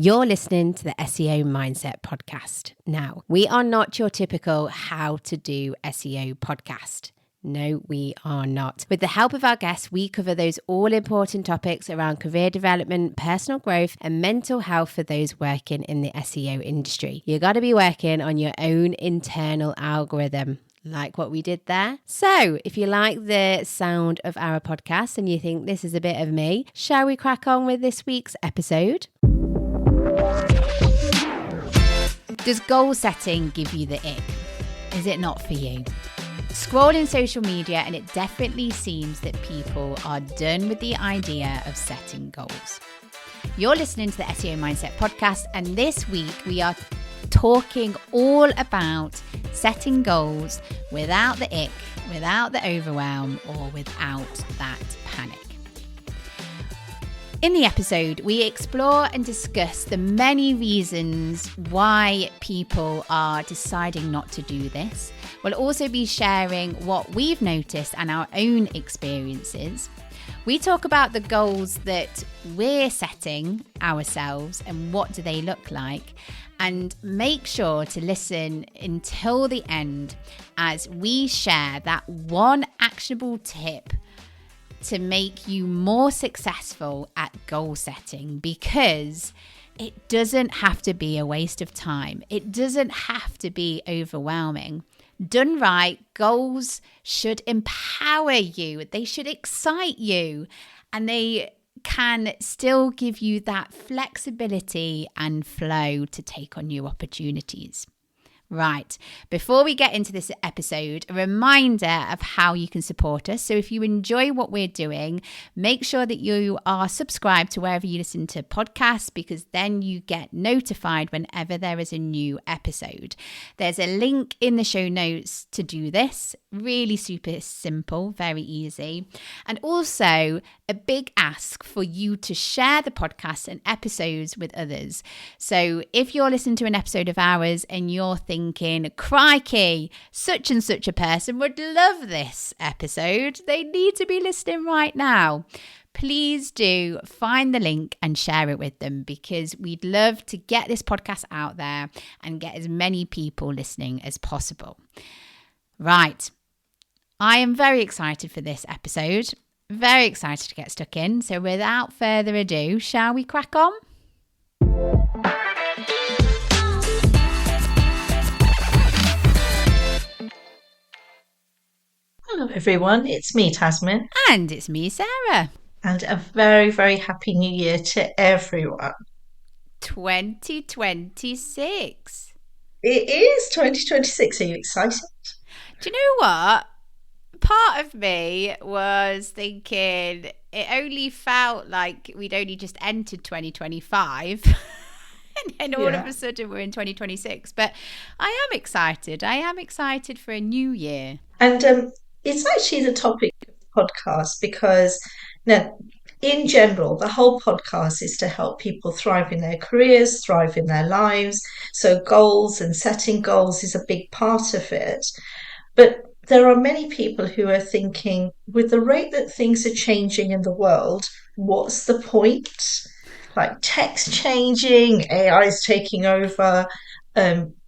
You're listening to the SEO Mindset podcast. Now, we are not your typical how to do SEO podcast. No, we are not. With the help of our guests, we cover those all-important topics around career development, personal growth, and mental health for those working in the SEO industry. You got to be working on your own internal algorithm. Like what we did there. So if you like the sound of our podcast and you think this is a bit of me, shall we crack on with this week's episode? Does goal setting give you the ick? Is it not for you? Scrolling social media and it definitely seems that people are done with the idea of setting goals. You're listening to the SEO Mindset podcast, and this week we are talking all about setting goals without the ick, without the overwhelm, or without that panic. In the episode, we explore and discuss the many reasons why people are deciding not to do this. We'll also be sharing what we've noticed and our own experiences. We talk about the goals that we're setting ourselves and what do they look like. And make sure to listen until the end as we share that one actionable tip to make you more successful at goal setting, because it doesn't have to be a waste of time. It doesn't have to be overwhelming. Done right, goals should empower you. They should excite you, and they can still give you that flexibility and flow to take on new opportunities. Right, before we get into this episode, a reminder of how you can support us. So if you enjoy what we're doing, make sure that you are subscribed to wherever you listen to podcasts, because then you get notified whenever there is a new episode. There's a link in the show notes to do this. Really super simple, very easy. And also a big ask for you to share the podcast and episodes with others. So if you're listening to an episode of ours and you're thinking, crikey, such and such a person would love this episode, they need to be listening right now, please do find the link and share it with them, because we'd love to get this podcast out there and get as many people listening as possible. Right. I am very excited for this episode. Very excited to get stuck in. So without further ado, shall we crack on? Hello everyone, it's me, Tazmin. And it's me, Sarah. And a very, very happy new year to everyone. 2026. It is 2026. Are you excited? Do you know what? Part of me was thinking it only felt like we'd only just entered 2025 and then all of a sudden we're in 2026. But I am excited. I am excited for a new year. And it's actually the topic of the podcast, because now, in general, the whole podcast is to help people thrive in their careers, thrive in their lives. So goals and setting goals is a big part of it. But there are many people who are thinking, with the rate that things are changing in the world, what's the point? Like text changing, AI is taking over,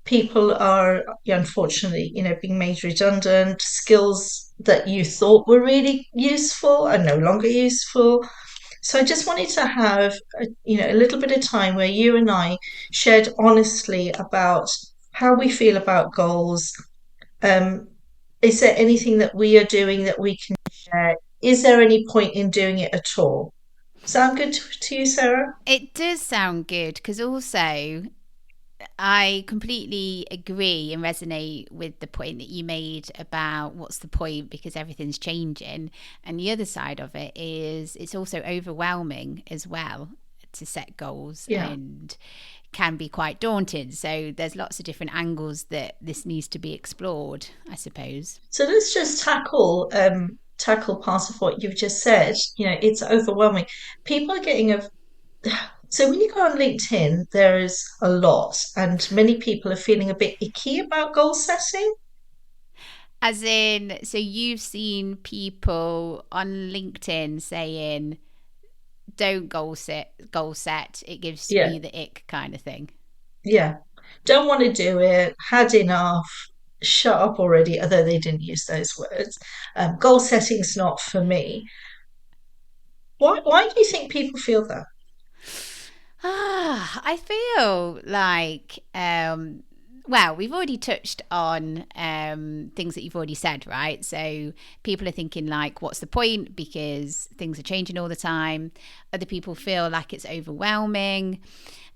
people are unfortunately, being made redundant. Skills that you thought were really useful are no longer useful. So I just wanted to have a little bit of time where you and I shared honestly about how we feel about goals. Is there anything that we are doing that we can share? Is there any point in doing it at all? Sound good to you, Sarah? It does sound good, because also I completely agree and resonate with the point that you made about what's the point, because everything's changing. And the other side of it is it's also overwhelming as well to set goals and can be quite daunting. So there's lots of different angles that this needs to be explored, I suppose. So let's just tackle part of what you've just said. It's overwhelming. People are getting so when you go on LinkedIn, there is a lot, and many people are feeling a bit icky about goal setting. As in, so you've seen people on LinkedIn saying don't goal set. It gives Yeah, me the ick kind of thing. yeah. Don't want to do it. Had enough. Shut up already. Although they didn't use those words. Goal setting's not for me. Why do you think people feel that? I feel like, well, we've already touched on things that you've already said, right? So people are thinking, like, what's the point? Because things are changing all the time. Other people feel like it's overwhelming.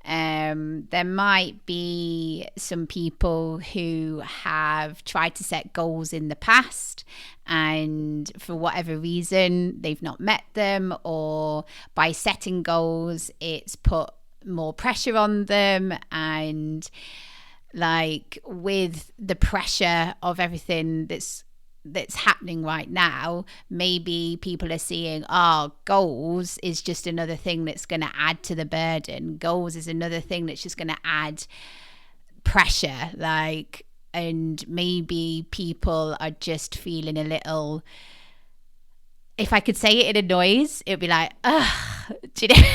There might be some people who have tried to set goals in the past, and for whatever reason they've not met them, or by setting goals it's put more pressure on them. And like, with the pressure of everything that's happening right now, maybe people are seeing, goals is just another thing that's going to add to the burden. Goals is another thing that's just going to add pressure. Like, and maybe people are just feeling a little, if I could say it in a noise, it'd be like, ugh, do you know,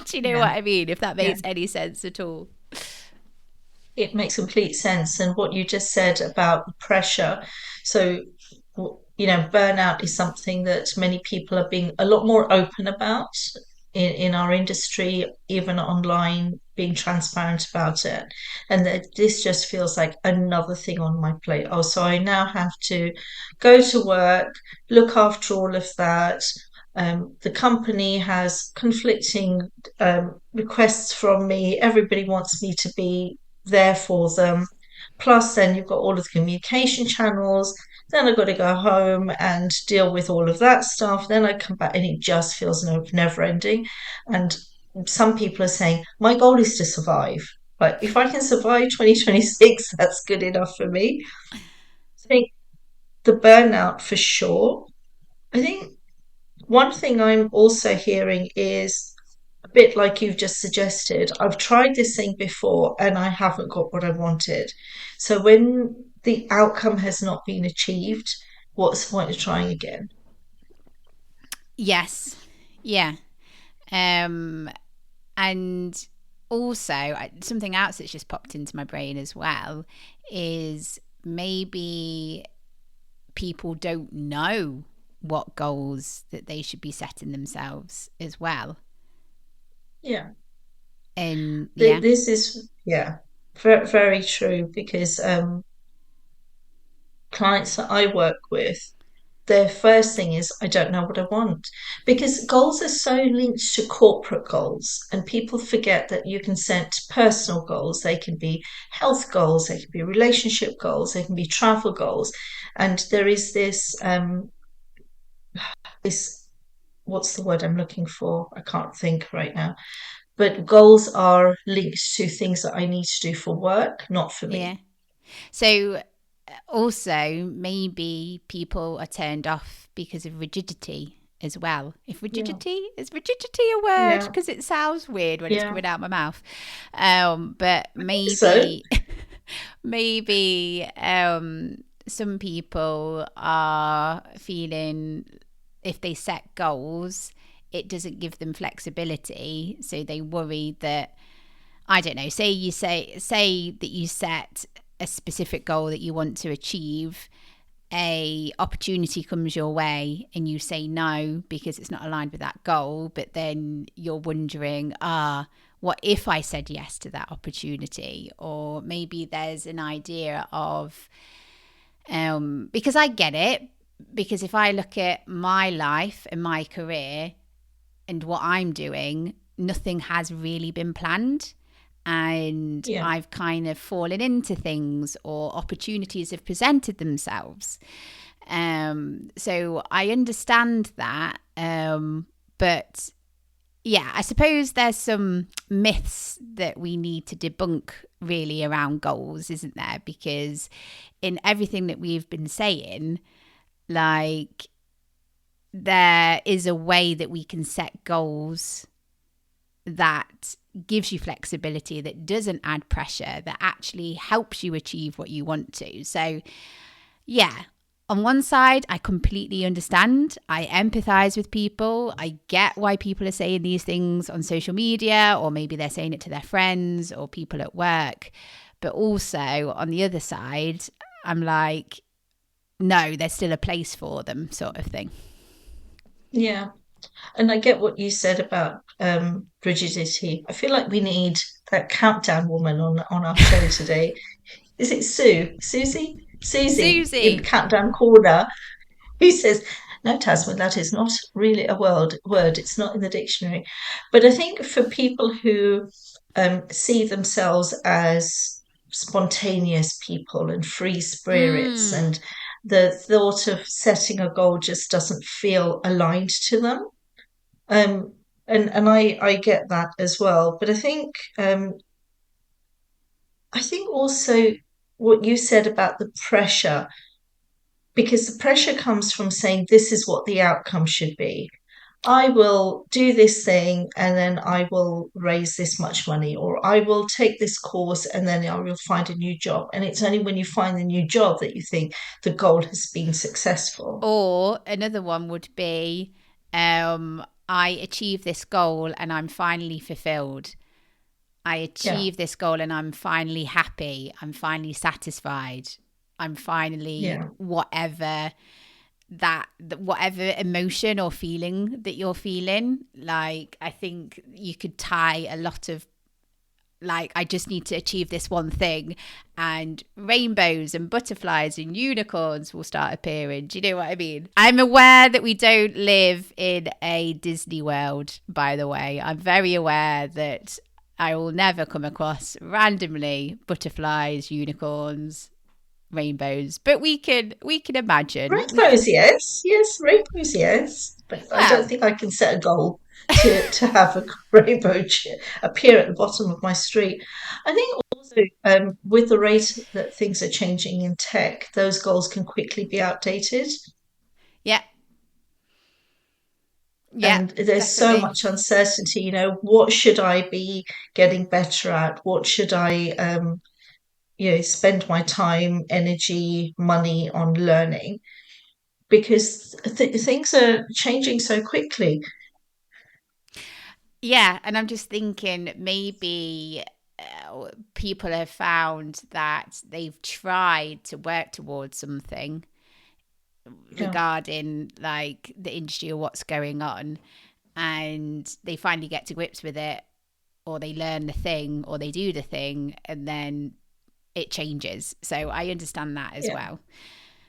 do you know Yeah, what I mean? If that yeah. makes any sense at all. It makes complete sense. And what you just said about the pressure. So, burnout is something that many people are being a lot more open about in our industry, even online, being transparent about it. And that this just feels like another thing on my plate. Oh, so I now have to go to work, look after all of that. The company has conflicting requests from me. Everybody wants me to be there for them. Plus, then you've got all of the communication channels. Then I've got to go home and deal with all of that stuff. Then I come back and it just feels never ending. And some people are saying, my goal is to survive. But if I can survive 2026, that's good enough for me. I think the burnout for sure. I think one thing I'm also hearing is a bit like you've just suggested. I've tried this thing before and I haven't got what I wanted. So when the outcome has not been achieved, what's the point of trying again? Yes. Yeah. Um, and also, something else that's just popped into my brain as well is maybe people don't know what goals that they should be setting themselves as well. Yeah, And yeah, this is, yeah, very, very true because clients that I work with, their first thing is, I don't know what I want. Because goals are so linked to corporate goals, and people forget that you can set personal goals. They can be health goals, they can be relationship goals, they can be travel goals. And there is this, what's the word I'm looking for? I can't think right now. But goals are linked to things that I need to do for work, not for yeah. me. So also, maybe people are turned off because of rigidity as well. If Yeah, rigidity is rigidity a word? yeah, Because it sounds weird when it's yeah. coming out my mouth. But I think so. maybe, maybe some people are feeling, if they set goals, it doesn't give them flexibility, so they worry that, I don't know, say that you set a specific goal that you want to achieve, a opportunity comes your way and you say no because it's not aligned with that goal, but then you're wondering, what if I said yes to that opportunity? Or maybe there's an idea of, because I get it, because if I look at my life and my career and what I'm doing, nothing has really been planned. And Yeah. I've kind of fallen into things, or opportunities have presented themselves. So I understand that. But yeah, I suppose there's some myths that we need to debunk really around goals, isn't there? Because in everything that we've been saying, like, there is a way that we can set goals that gives you flexibility, that doesn't add pressure, that actually helps you achieve what you want to. So, yeah, on one side, I completely understand. I empathize with people. I get why people are saying these things on social media, or maybe they're saying it to their friends or people at work. But also on the other side, I'm like, no, there's still a place for them, sort of thing. Yeah. And I get what you said about rigidity. I feel like we need that countdown woman on our show today. Is it Susie in Susie. Countdown Corner, who says, "No, Tasman, that is not really a word. It's not in the dictionary." But I think for people who see themselves as spontaneous people and free spirits, Mm. and the thought of setting a goal just doesn't feel aligned to them. Um, and I get that as well. But I think also what you said about the pressure, because the pressure comes from saying this is what the outcome should be. I will do this thing and then I will raise this much money, or I will take this course and then I will find a new job. And it's only when you find the new job that you think the goal has been successful. Or another one would be, I achieve this goal and I'm finally fulfilled. I Yeah, achieve this goal and I'm finally happy. I'm finally satisfied. I'm finally yeah. whatever emotion or feeling that you're feeling. Like, I think you could tie a lot of, like, I just need to achieve this one thing, and rainbows and butterflies and unicorns will start appearing. Do you know what I mean? I'm aware that we don't live in a Disney world, by the way. I'm very aware that I will never come across randomly butterflies, unicorns, rainbows, but we can imagine. We can. Rainbows, yes, rainbows, yes. But I don't Well, think I can set a goal to have a rainbow appear at the bottom of my street. I think also with the rate that things are changing in tech, those goals can quickly be outdated. yeah, yeah, And there's so definitely. much uncertainty. What should I be getting better at? What should I, spend my time, energy, money on learning? Because things are changing so quickly. Yeah, and I'm just thinking maybe people have found that they've tried to work towards something Yeah, regarding like the industry or what's going on, and they finally get to grips with it, or they learn the thing, or they do the thing, and then it changes. So I understand that as yeah, well.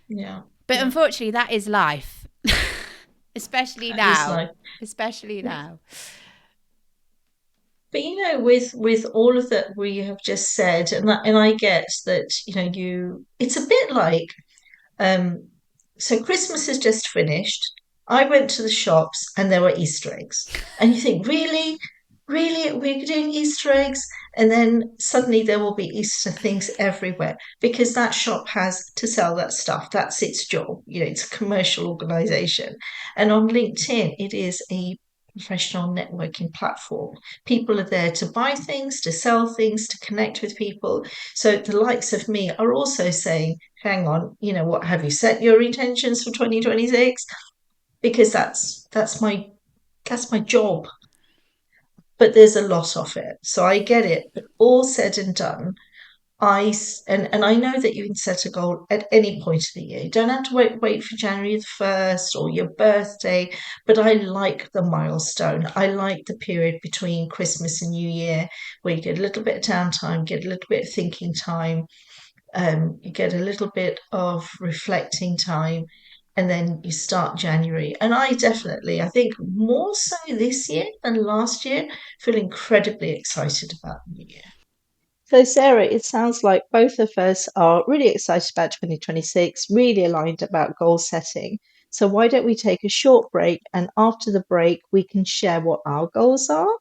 yeah, But yeah. unfortunately, that is life, especially That is now. like, Especially now. but with all of that we have just said, and I get that, it's a bit like, Um, so Christmas has just finished. I went to the shops and there were Easter eggs. And you think, really? Really? We're doing Easter eggs? And then suddenly there will be Easter things everywhere because that shop has to sell that stuff. That's its job. It's a commercial organization. And on LinkedIn, it is a professional networking platform. People are there to buy things, to sell things, to connect with people. So the likes of me are also saying, hang on, what, have you set your intentions for 2026? Because that's my job. But there's a lot of it. So I get it. But all said and done, and I know that you can set a goal at any point of the year. You don't have to wait for January the 1st or your birthday. But I like the milestone. I like the period between Christmas and New Year where you get a little bit of downtime, get a little bit of thinking time, you get a little bit of reflecting time, and then you start January. And I think more so this year than last year, feel incredibly excited about the new year. So, Sarah, it sounds like both of us are really excited about 2026, really aligned about goal setting. So, why don't we take a short break? And after the break, we can share what our goals are,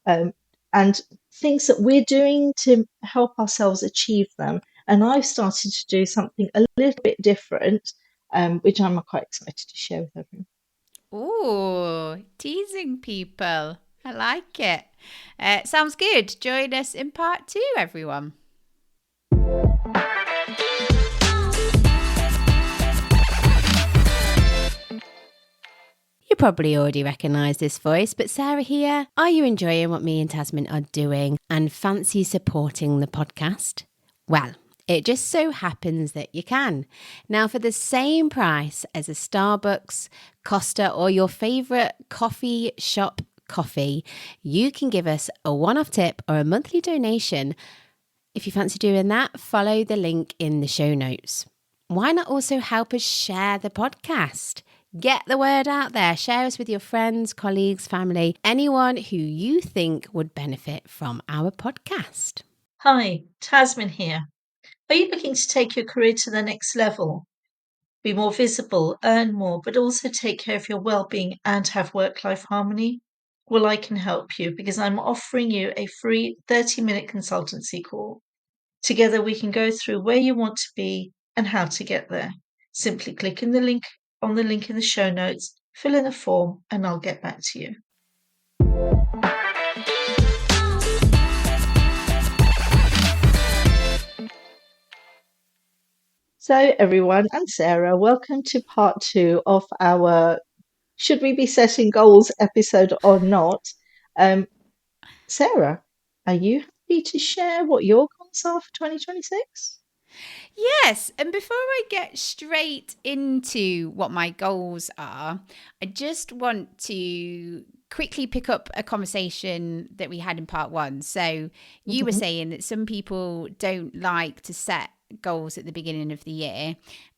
um, and things that we're doing to help ourselves achieve them. And I've started to do something a little bit different, which I'm quite excited to share with everyone. Ooh, teasing people. I like it. Sounds good. Join us in part 2, everyone. You probably already recognise this voice, but Sarah here. Are you enjoying what me and Tazmin are doing and fancy supporting the podcast? Well, it just so happens that you can. Now, for the same price as a Starbucks, Costa, or your favourite coffee shop coffee, you can give us a one-off tip or a monthly donation. If you fancy doing that, follow the link in the show notes. Why not also help us share the podcast? Get the word out there. Share us with your friends, colleagues, family, anyone who you think would benefit from our podcast. Hi, Tazmin here. Are you looking to take your career to the next level? Be more visible, earn more, but also take care of your well-being and have work-life harmony? Well, I can help you because I'm offering you a free 30-minute consultancy call. Together we can go through where you want to be and how to get there. Simply click on the link in the show notes, fill in a form, and I'll get back to you. So everyone, I'm Sarah. Welcome to part 2 of our Should We Be Setting Goals episode or not? Sarah, are you happy to share what your goals are for 2026? Yes, and before I get straight into what my goals are, I just want to quickly pick up a conversation that we had in part 1. So you were saying that some people don't like to set goals at the beginning of the year,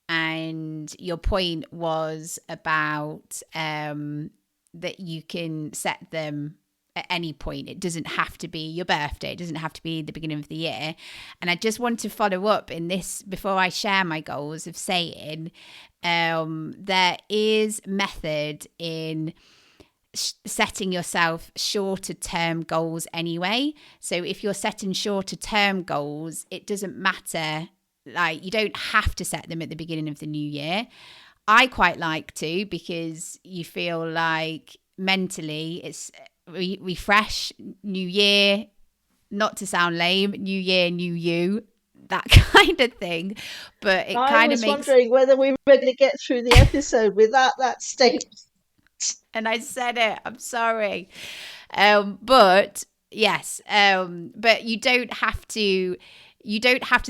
and your point was about that you can set them at any point. It doesn't have to be your birthday. It doesn't have to be the beginning of the year. And I just want to follow up in this before I share my goals of saying there is method in setting yourself shorter term goals anyway. So if you're setting shorter term goals, it doesn't matter. Like, you don't have to set them at the beginning of the new year. I quite like to, because you feel like mentally it's refresh, new year, not to sound lame, new year, new you, that kind of thing. But it kind of makes... I was wondering whether we were going to get through the episode without that statement. And I said it, I'm sorry. But yes, but you don't have to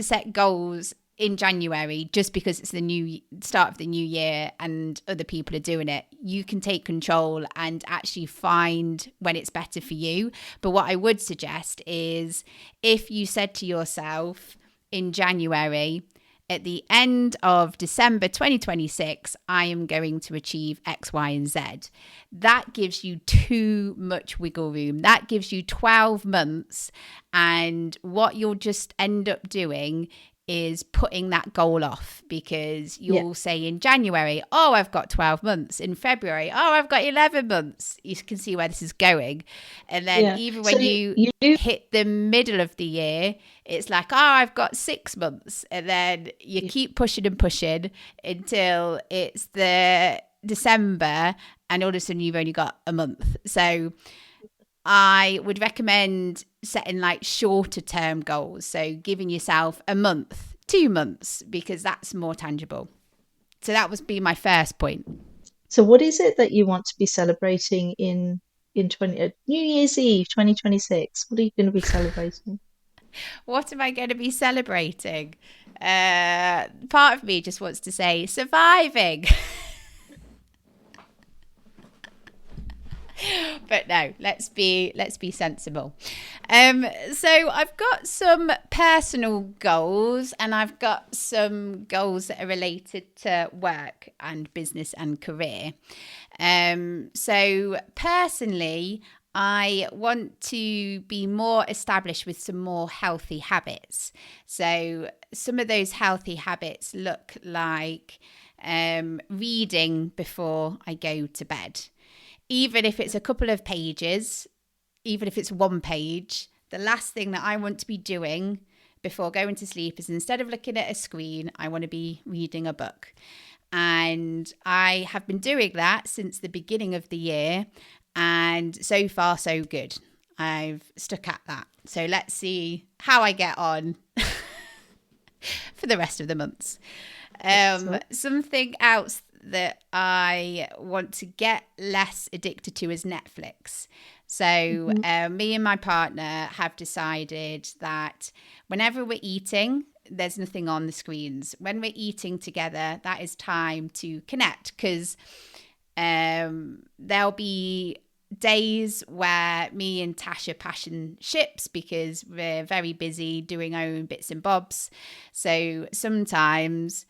set goals in January just because it's the new start of the new year and other people are doing it. You can take control and actually find when it's better for you. But what I would suggest is, if you said to yourself in January, at the end of December 2026, I am going to achieve X, Y, and Z. That gives you too much wiggle room. That gives you 12 months. And what you'll just end up doing is putting that goal off, because you'll say in January, oh, I've got 12 months. In February, oh, I've got 11 months. You can see where this is going. And then even when you hit the middle of the year, it's like, oh, I've got 6 months. And then you keep pushing and pushing until it's the December, and all of a sudden you've only got a month. So I would recommend setting like shorter term goals. So giving yourself a month, 2 months, because that's more tangible. So that would be my first point. So what is it that you want to be celebrating in New Year's Eve 2026? What are you going to be celebrating? What am I going to be celebrating? Part of me just wants to say surviving. But no, let's be sensible. So I've got some personal goals, and I've got some goals that are related to work and business and career. So personally, I want to be more established with some more healthy habits. So some of those healthy habits look like reading before I go to bed. Even if it's a couple of pages, even if it's 1 page, the last thing that I want to be doing before going to sleep is, instead of looking at a screen, I want to be reading a book. And I have been doing that since the beginning of the year, and so far so good. I've stuck at that. So let's see how I get on for the rest of the months. Something else that I want to get less addicted to is Netflix. So me and my partner have decided that whenever we're eating, there's nothing on the screens. When we're eating together, that is time to connect, because there'll be days where me and Tasha passion ships because we're very busy doing our own bits and bobs. So sometimes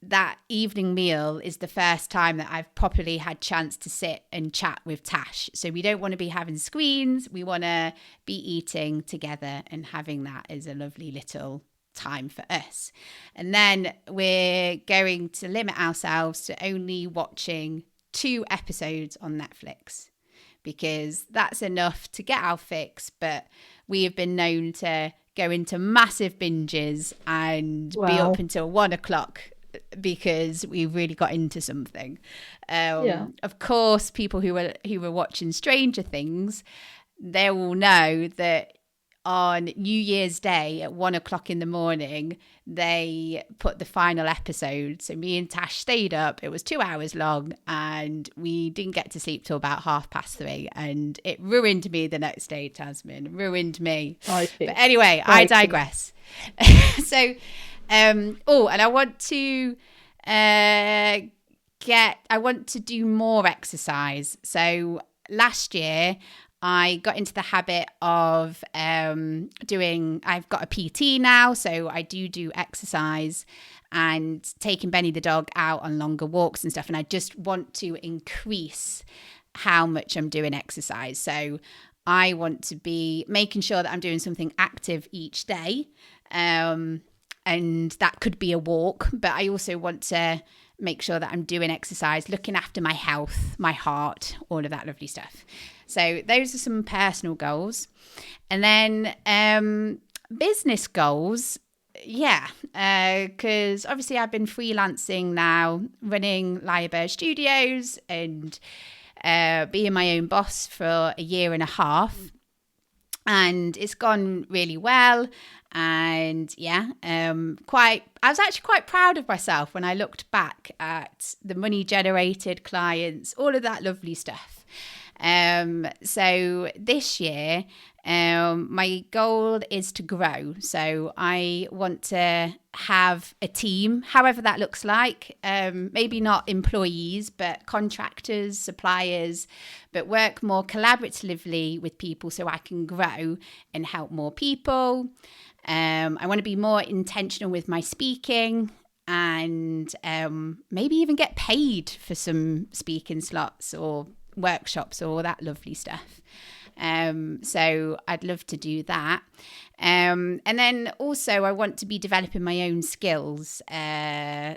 that evening meal is the first time that I've properly had chance to sit and chat with Tash. So we don't want to be having screens. We want to be eating together and having that as a lovely little time for us. And then we're going to limit ourselves to only watching 2 episodes on Netflix, because that's enough to get our fix. But we have been known to go into massive binges and be up until 1 o'clock because we really got into something. Of course, people who were watching Stranger Things, they will know that on New Year's Day at 1 o'clock in the morning, they put the final episode. So me and Tash stayed up. It was 2 hours long and we didn't get to sleep till about 3:30. And it ruined me the next day, Tazmin. Ruined me. But anyway, I digress. So, and I want to I want to do more exercise. So last year, I got into the habit of I've got a PT now, so I do exercise and taking Benny the dog out on longer walks and stuff. And I just want to increase how much I'm doing exercise. So I want to be making sure that I'm doing something active each day. And that could be a walk, but I also want to make sure that I'm doing exercise, looking after my health, my heart, all of that lovely stuff. So those are some personal goals. And then business goals, because obviously I've been freelancing now, running Lyrebird Studios and being my own boss for 1.5 years. And it's gone really well. And I was actually quite proud of myself when I looked back at the money generated, clients, all of that lovely stuff. So this year, my goal is to grow. So I want to have a team, however that looks like, maybe not employees, but contractors, suppliers, but work more collaboratively with people so I can grow and help more people. I want to be more intentional with my speaking and maybe even get paid for some speaking slots or workshops or all that lovely stuff. So I'd love to do that. And then also I want to be developing my own skills.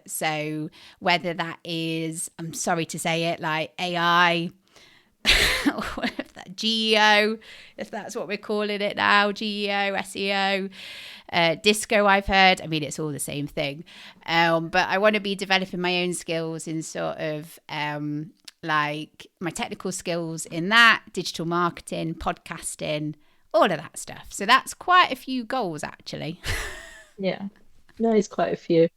So whether that is, I'm sorry to say it, like AI, or that GEO, if that's what we're calling it now, GEO, SEO, disco, I've heard. I mean, it's all the same thing. But I want to be developing my own skills in sort of like my technical skills in that, digital marketing, podcasting, all of that stuff. So that's quite a few goals, actually. Yeah, no, it's quite a few.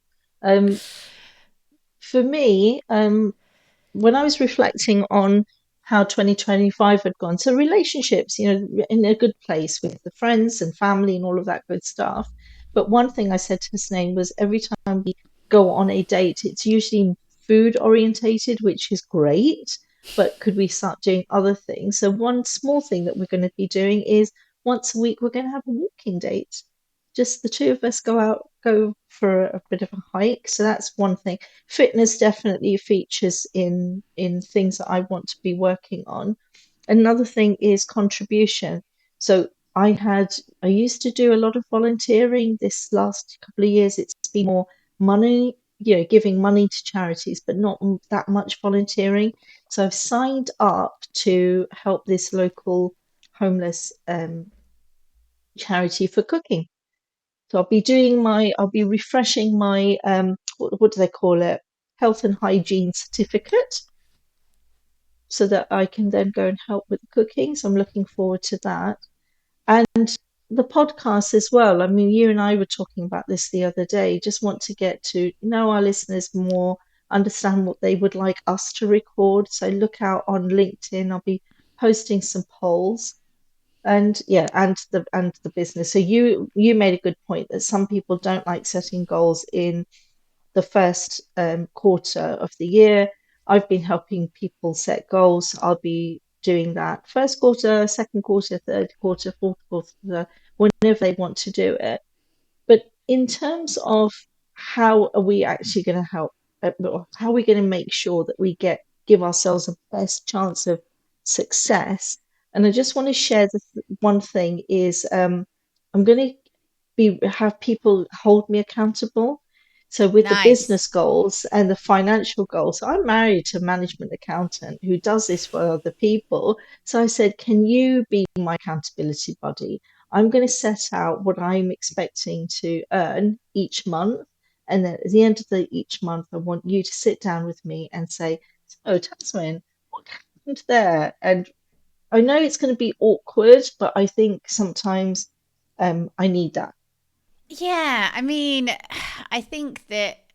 For me, when I was reflecting on how 2025 had gone, so relationships, in a good place with the friends and family and all of that good stuff. But one thing I said to Hussein was every time we go on a date, it's usually food orientated, which is great, but could we start doing other things? So one small thing that we're going to be doing is once a week we're going to have a walking date. Just the two of us go for a bit of a hike. So that's one thing. Fitness definitely features in things that I want to be working on. Another thing is contribution. So I used to do a lot of volunteering. This last couple of years it's been more money, giving money to charities, but not that much volunteering. So I've signed up to help this local homeless charity for cooking. So I'll be refreshing my what do they call it? Health and hygiene certificate, so that I can then go and help with the cooking. So I'm looking forward to that. And the podcast as well. I mean, you and I were talking about this the other day. Just want to get to know our listeners more, understand what they would like us to record. So look out on LinkedIn. I'll be posting some polls. And yeah, and the business. So you made a good point that some people don't like setting goals in the first quarter of the year. I've been helping people set goals. I'll be doing that first quarter, second quarter, third quarter, fourth quarter, whenever they want to do it. But in terms of how are we actually going to help, how are we going to make sure that we give ourselves the best chance of success? And I just want to share one thing is I'm going to have people hold me accountable. So with the Nice. business goals and the financial goals, I'm married to a management accountant who does this for other people. So I said, can you be my accountability buddy? I'm going to set out what I'm expecting to earn each month. And then at the end of each month, I want you to sit down with me and say, so, Tasman, what happened there? And I know it's going to be awkward, but I think sometimes I need that. Yeah, I mean, I think that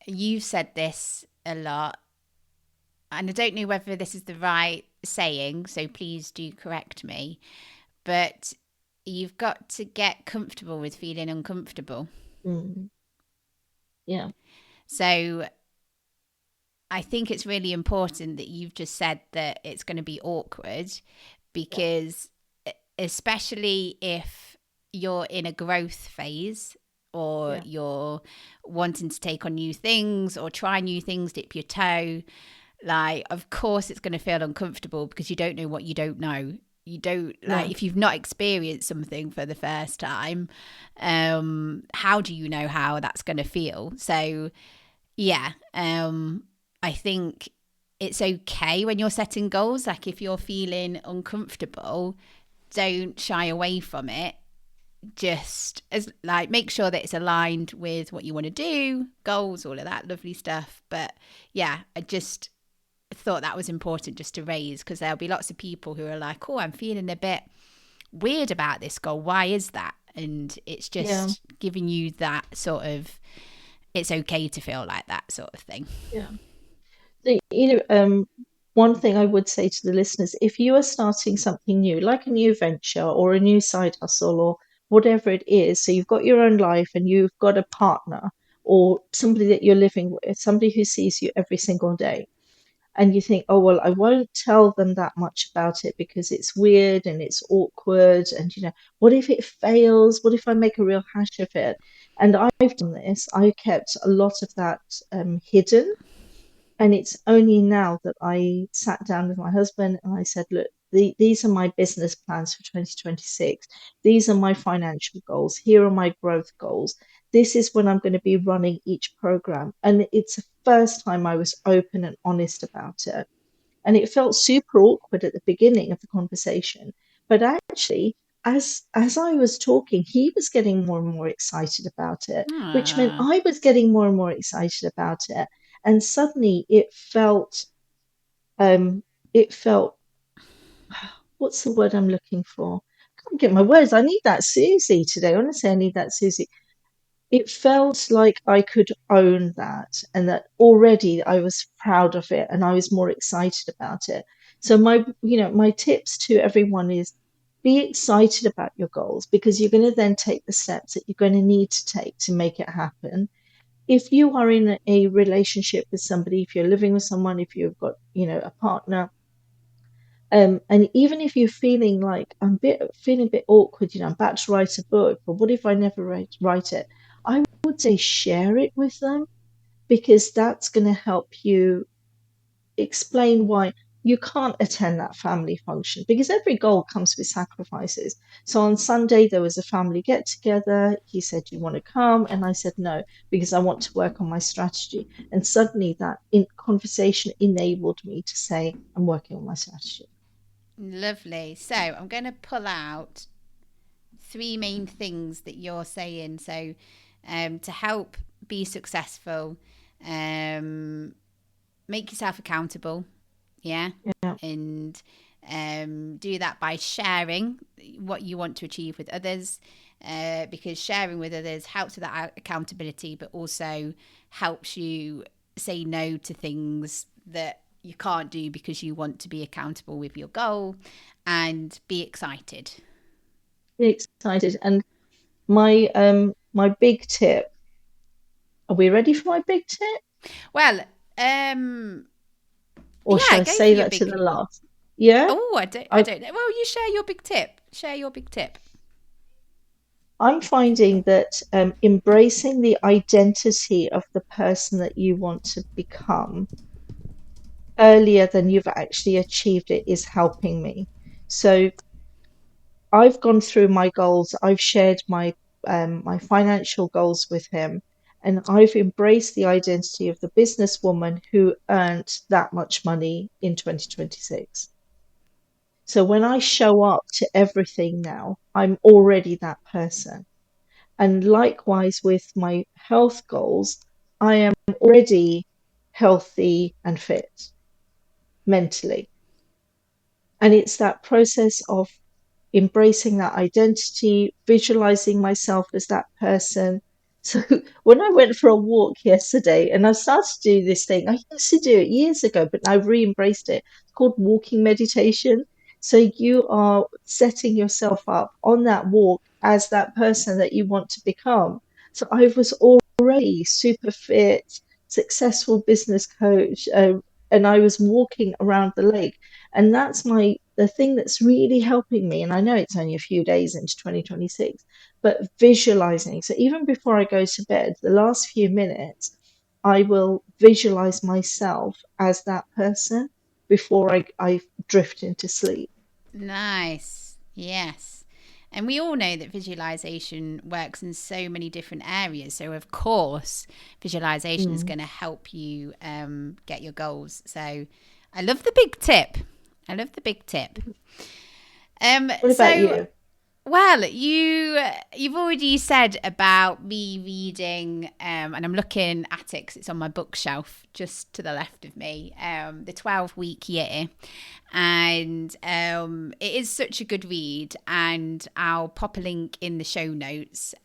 you've said this a lot, and I don't know whether this is the right saying, so please do correct me, but you've got to get comfortable with feeling uncomfortable. Mm, yeah, So I think it's really important that you've just said that it's going to be awkward, yeah, because especially if you're in a growth phase, or yeah, you're wanting to take on new things or try new things, dip your toe, like, of course it's going to feel uncomfortable because you don't know what you don't know. You don't, like, no, if you've not experienced something for the first time, how do you know how that's going to feel? So yeah, I think it's okay when you're setting goals. Like, if you're feeling uncomfortable, don't shy away from it. Just as, like, make sure that it's aligned with what you want to do, goals, all of that lovely stuff. But yeah, I just thought that was important just to raise, because there'll be lots of people who are like, oh, I'm feeling a bit weird about this goal. Why is that? And it's yeah, just giving you that sort of, it's okay to feel like that sort of thing. yeah. One thing I would say to the listeners, if you are starting something new, like a new venture or a new side hustle or whatever it is, so you've got your own life and you've got a partner or somebody that you're living with, somebody who sees you every single day, and you think, oh, well, I won't tell them that much about it because it's weird and it's awkward. And, what if it fails? What if I make a real hash of it? And I've done this. I kept a lot of that hidden, and it's only now that I sat down with my husband and I said, look, these are my business plans for 2026. These are my financial goals. Here are my growth goals. This is when I'm going to be running each program. And it's the first time I was open and honest about it. And it felt super awkward at the beginning of the conversation. But actually, as I was talking, he was getting more and more excited about it, which meant Ah, I was getting more and more excited about it. And suddenly um it felt what's the word I'm looking for? I can't get my words. I need that Susie today. Honestly, I need that Susie. It felt like I could own that, and that already I was proud of it and I was more excited about it. So my tips to everyone is be excited about your goals, because you're going to then take the steps that you're going to need to take to make it happen. If you are in a relationship with somebody, if you're living with someone, if you've got, a partner, and even if you're feeling like feeling a bit awkward, I'm about to write a book, but what if I never write it? I would say share it with them, because that's going to help you explain why you can't attend that family function, because every goal comes with sacrifices. So on Sunday, there was a family get together. He said, "Do you want to come?" And I said, "No, because I want to work on my strategy." And suddenly that conversation enabled me to say, "I'm working on my strategy." lovely. So I'm going to pull out three main things that you're saying. So to help be successful, um, make yourself accountable. Yeah. Yeah, And Do that by sharing what you want to achieve with others, because sharing with others helps with that accountability, but also helps you say no to things that you can't do because you want to be accountable with your goal, and be excited. Be excited. And my big tip. Are we ready for my big tip? Well, Or should yeah, I go for say your that to big. the last? Yeah? Oh, I don't know. Well, you share your big tip. Share your big tip. I'm finding that embracing the identity of the person that you want to become earlier than you've actually achieved it is helping me. So I've gone through my goals. I've shared my financial goals with him, and I've embraced the identity of the businesswoman who earned that much money in 2026. So when I show up to everything now, I'm already that person. And likewise with my health goals, I am already healthy and fit mentally. And it's that process of embracing that identity, visualizing myself as that person. So when I went for a walk yesterday, and I started to do this thing, I used to do it years ago, but I've re-embraced it. It's called walking meditation. So you are setting yourself up on that walk as that person that you want to become. So I was already super fit, successful business coach, and I was walking around the lake, and that's the thing that's really helping me. And I know it's only a few days into 2026, but visualizing. So even before I go to bed, the last few minutes, I will visualize myself as that person before I drift into sleep. Nice. Yes. And we all know that visualization works in so many different areas. So, of course, visualization is Mm. going to help you get your goals. So, I love the big tip. I love the big tip. What about So, you? well, you've already said about me reading, and I'm looking at it 'cause it's on my bookshelf just to the left of me. The 12-week year, and it is such a good read. And I'll pop a link in the show notes,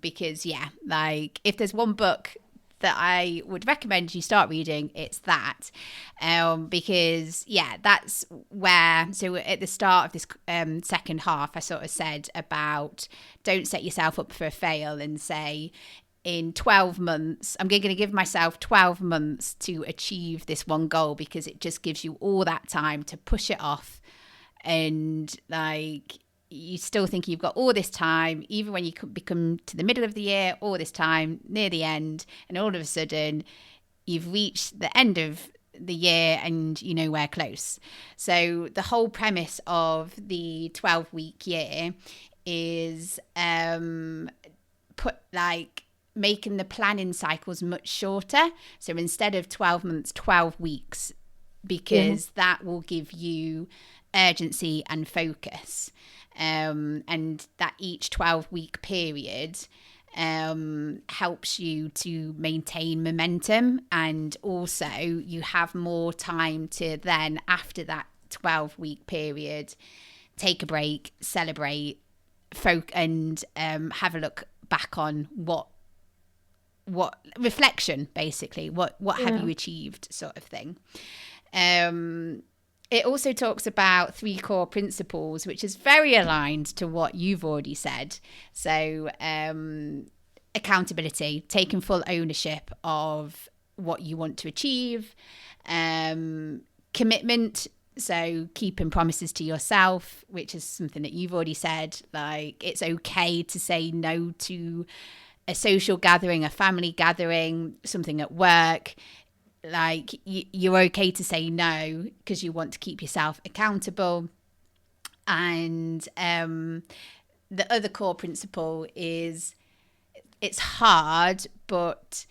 because yeah, like if there's one book that I would recommend you start reading, it's that, because yeah, that's where. So at the start of this second half, I sort of said about don't set yourself up for a fail and say in 12 months I'm going to give myself 12 months to achieve this one goal, because it just gives you all that time to push it off, and like you still think you've got all this time, even when you become to the middle of the year, all this time near the end, and all of a sudden you've reached the end of the year and you know we're close. So the whole premise of the 12-week year is put like making the planning cycles much shorter. So instead of 12 months, 12 weeks, Yeah. because that will give you urgency and focus, and that each 12-week period helps you to maintain momentum, and also you have more time to then after that 12-week period take a break, celebrate, and have a look back on what reflection, basically what have Yeah. you achieved, sort of thing. It also talks about 3 core principles, which is very aligned to what you've already said. So, accountability, taking full ownership of what you want to achieve, commitment, so keeping promises to yourself, which is something that you've already said. Like, it's okay to say no to a social gathering, a family gathering, something at work. Like you're okay to say no because you want to keep yourself accountable. And the other core principle is it's hard, but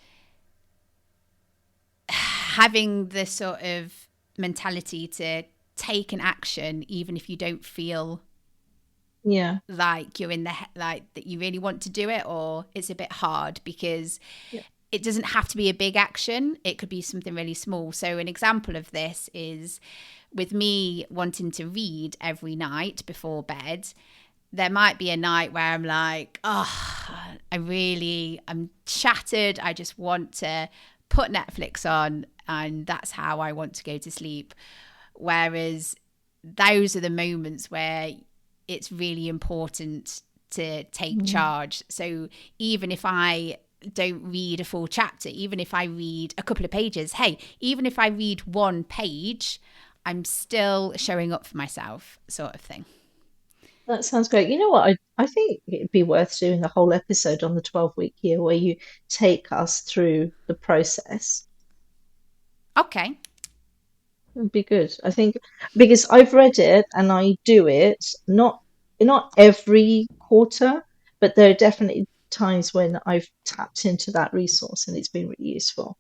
having the sort of mentality to take an action even if you don't feel Yeah. like you're in the like that you really want to do it, or it's a bit hard, because Yeah. it doesn't have to be a big action. It could be something really small. So an example of this is with me wanting to read every night before bed, there might be a night where I'm like, I'm shattered. I just want to put Netflix on and that's how I want to go to sleep. Whereas those are the moments where it's really important to take charge. So even if I don't read a full chapter, even if I read a couple of pages, even if I read one page, I'm still showing up for myself, sort of thing. That sounds great. You know what? I think it'd be worth doing a whole episode on the 12-week year where you take us through the process. Okay. It'd be good. I think because I've read it and I do it, not every quarter, but there are definitely times when I've tapped into that resource and it's been really useful.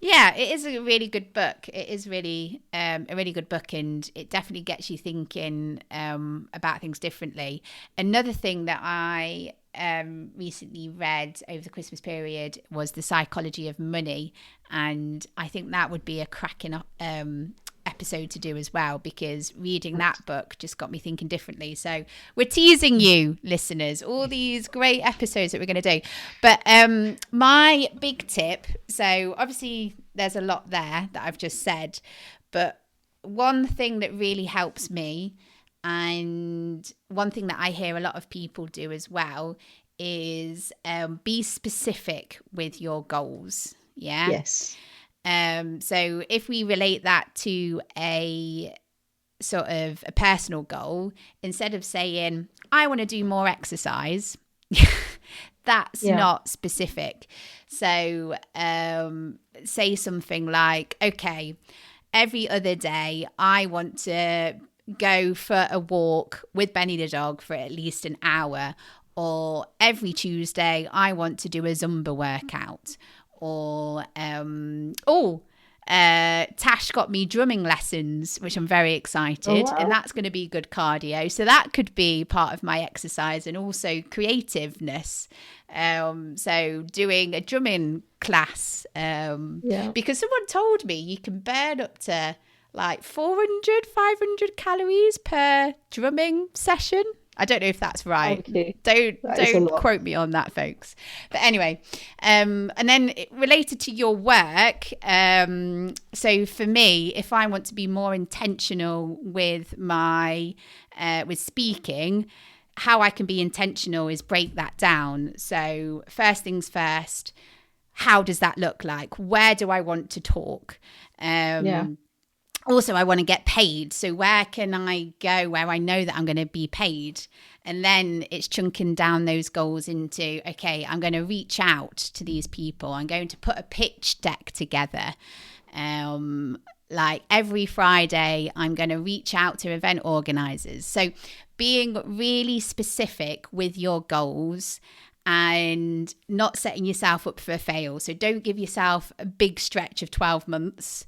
Yeah, it is a really good book. It is really a really good book, and it definitely gets you thinking about things differently. Another thing that I recently read over the Christmas period was The Psychology of Money, and I think that would be a cracking episode to do as well, because reading that book just got me thinking differently. So we're teasing you, listeners, all these great episodes that we're going to do. But my big tip, so obviously there's a lot there that I've just said, but one thing that really helps me, and one thing that I hear a lot of people do as well, is be specific with your goals. Yeah. Yes. So if we relate that to a sort of a personal goal, instead of saying, I want to do more exercise, that's not specific. So say something like, okay, every other day I want to go for a walk with Benny the dog for at least an hour, or every Tuesday I want to do a Zumba workout. Or Tash got me drumming lessons, which I'm very excited. Oh, wow. And that's going to be good cardio. So that could be part of my exercise, and also creativeness. So doing a drumming class, because someone told me you can burn up to like 400, 500 calories per drumming session. I don't know if that's right. Don't quote me on that, folks. But anyway, and then related to your work. So for me, if I want to be more intentional with my with speaking, how I can be intentional is break that down. So first things first, how does that look like? Where do I want to talk? Also, I want to get paid. So where can I go where I know that I'm going to be paid? And then it's chunking down those goals into, okay, I'm going to reach out to these people. I'm going to put a pitch deck together. Like every Friday, I'm going to reach out to event organizers. So being really specific with your goals and not setting yourself up for a fail. So don't give yourself a big stretch of 12 months.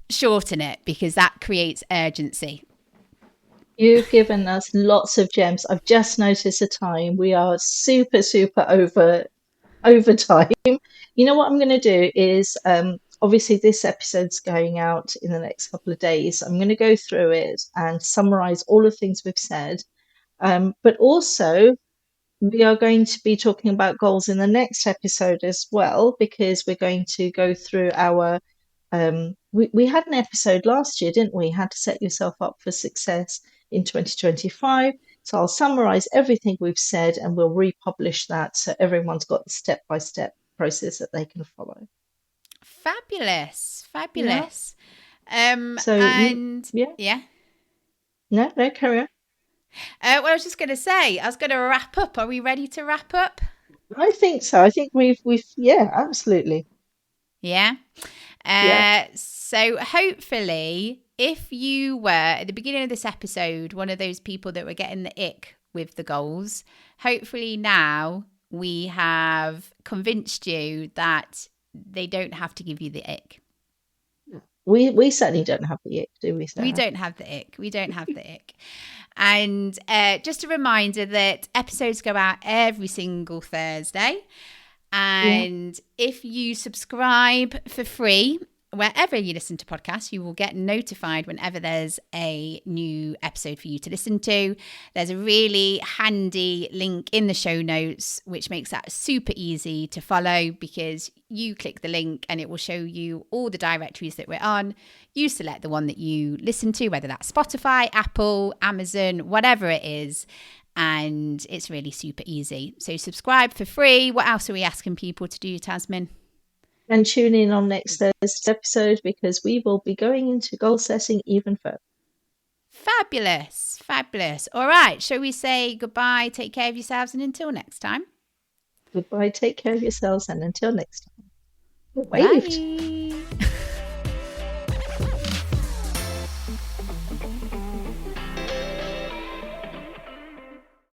Shorten it, because that creates urgency. You've given us lots of gems. I've just noticed the time. We are super over time. You know what I'm going to do is, obviously this episode's going out in the next couple of days. I'm going to go through it and summarize all the things we've said. But also, we are going to be talking about goals in the next episode as well, because we're going to go through our we had an episode last year, didn't we? How to set yourself up for success in 2025. So I'll summarize everything we've said and we'll republish that so everyone's got the step-by-step process that they can follow. Fabulous. Yeah. No, carry on. Well, I was just going to say, I was going to wrap up. Are we ready to wrap up? I think so. I think we've absolutely. Yeah. So hopefully, if you were at the beginning of this episode one of those people that were getting the ick with the goals, hopefully now we have convinced you that they don't have to give you the ick. We certainly don't have the ick, do we, Sarah? We don't have the ick. And just a reminder that episodes go out every single Thursday. And if you subscribe for free, wherever you listen to podcasts, you will get notified whenever there's a new episode for you to listen to. There's a really handy link in the show notes, which makes that super easy to follow, because you click the link and it will show you all the directories that we're on. You select the one that you listen to, whether that's Spotify, Apple, Amazon, whatever it is. And it's really super easy. So subscribe for free. What else are we asking people to do, Tazmin? And tune in on next Thursday's episode, because we will be going into goal setting even further. Fabulous. Fabulous. All right. Shall we say goodbye, take care of yourselves, and until next time? Goodbye, take care of yourselves, and until next time. Waved. Bye.